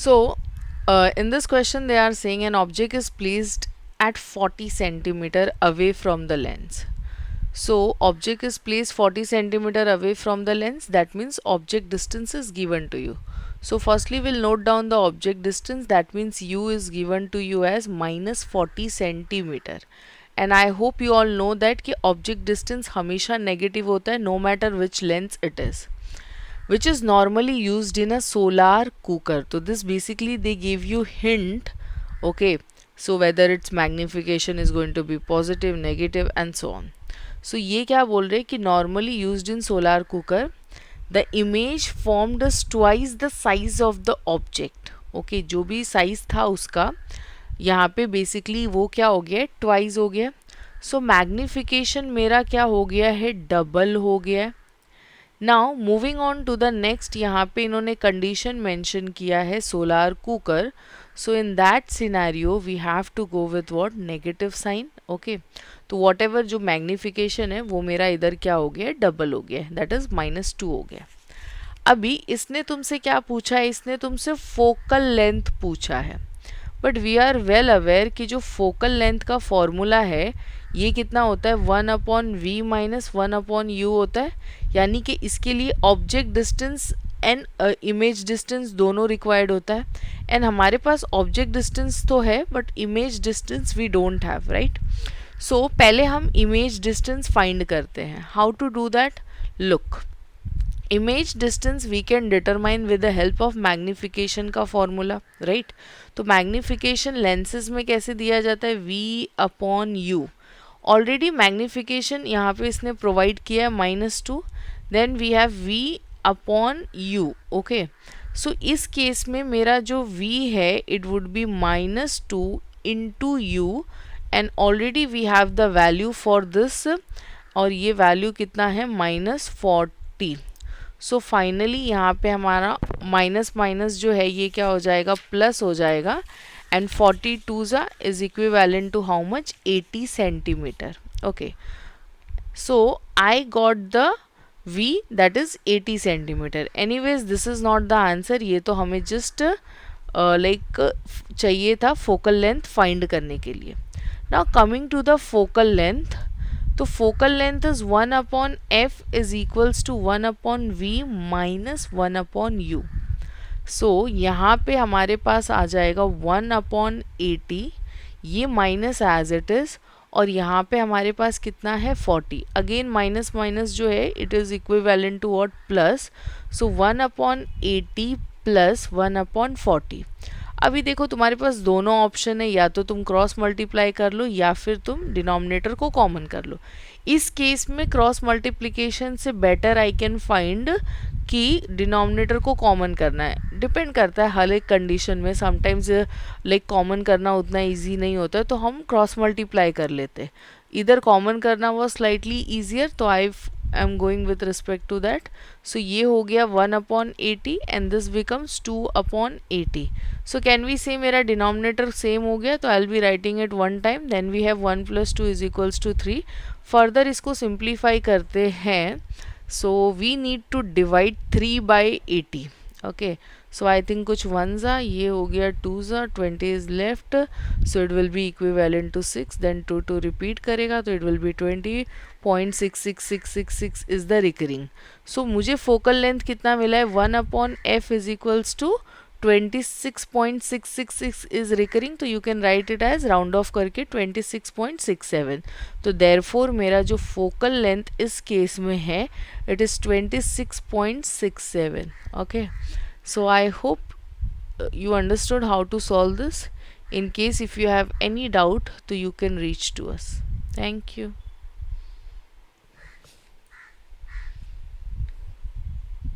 So, in this question, they are saying an object is placed at 40 centimeter away from the lens. So, object is placed 40 centimeter away from the lens. That means object distance is given to you. So, firstly, we'll note down the object distance. That means u is given to you as minus 40 centimeter. And I hope you all know that कि object distance हमेशा negative होता है, no matter which lens it is, which is normally used in a solar cooker. So this basically they give you hint, okay, so whether its magnification is going to be positive, negative and so on. So ये क्या बोल रहे हैं कि normally used in solar cooker the image formed is twice the size of the object. okay, जो भी size था उसका यहाँ पे बेसिकली वो क्या हो गया, ट्वाइस हो गया. सो मैग्निफिकेशन मेरा क्या हो गया है, डबल हो गया है. Now moving on to the next, यहाँ पे इन्होंने कंडीशन मेंशन किया है solar cooker. So in that scenario we have to go with what, negative sign. Okay, तो वॉट एवर जो मैग्निफिकेशन है वो मेरा इधर क्या हो गया, डबल हो गया, दैट इज -2 हो गया. अभी इसने तुमसे क्या पूछा है, इसने तुमसे फोकल लेंथ पूछा है. But we are well aware कि जो फोकल लेंथ का फॉर्मूला है ये कितना होता है, 1/v माइनस 1/u होता है. यानी कि इसके लिए object distance and image distance दोनों रिक्वायर्ड होता है. एंड हमारे पास ऑब्जेक्ट डिस्टेंस तो है but image distance we don't have, right. So पहले हम इमेज डिस्टेंस फाइंड करते हैं. How to do that, look, image distance we can determine with the help of magnification का फॉर्मूला, राइट. तो मैग्निफिकेशन लेंसेज में कैसे दिया जाता है, v/u. ऑलरेडी मैग्निफिकेशन यहाँ पे इसने प्रोवाइड किया है -2. Then we have v/u. Okay, so इस केस में मेरा जो v है it would be -2 into u and already we have the value for this. और ये वैल्यू कितना है, -40. सो फाइनली यहाँ पे हमारा माइनस माइनस जो है ये क्या हो जाएगा, प्लस हो जाएगा. And 42 is equivalent to how much, 80 centimetre. Okay, so I got the v that is 80 centimetre. Anyways this is not the answer, ये तो हमें जस्ट लाइक चाहिए था फोकल लेंथ फाइंड करने के लिए. Now coming to the focal length, तो focal length is 1/f is equals to 1/v minus 1/u. So यहाँ पे हमारे पास आ जाएगा 1/80, ये माइनस एज इट इज़, और यहाँ पे हमारे पास कितना है 40. अगेन माइनस माइनस जो है it is equivalent to what, plus. So 1/80 plus 1/40. अभी देखो तुम्हारे पास दोनों ऑप्शन है, या तो तुम क्रॉस मल्टीप्लाई कर लो या फिर तुम डिनोमिनेटर को कॉमन कर लो. इस केस में क्रॉस मल्टीप्लिकेशन से बेटर आई कैन फाइंड कि डिनोमिनेटर को कॉमन करना है. डिपेंड करता है हर एक कंडीशन में, समटाइम्स लाइक कॉमन करना उतना इजी नहीं होता है तो हम क्रॉस मल्टीप्लाई कर लेते. इधर कॉमन करना वो स्लाइटली ईजियर, तो I am going with respect to that. So ये हो गया 1/80 and this becomes 2/80. So can we say मेरा डिनोमिनेटर सेम हो गया, तो I will be writing it one time. Then we have 1 + 2 is equals to 3. Further इसको simplify करते हैं. So we need to divide 3/80. Okay, so I think कुछ once ah, ये हो गया 2s, 20 is left. So it will be equivalent to 6. देन 2 repeat करेगा तो it will be 20.66666 is the recurring. सो मुझे फोकल लेंथ कितना मिला है, 1/f is equals to 26.666 is recurring. तो you can write it as round off करके 26.67. तो देयरफॉर मेरा जो फोकल लेंथ इस केस में है it is 26.67. Okay, so I hope you understood how to solve this. In case if you have any doubt, so you can reach to us. Thank you.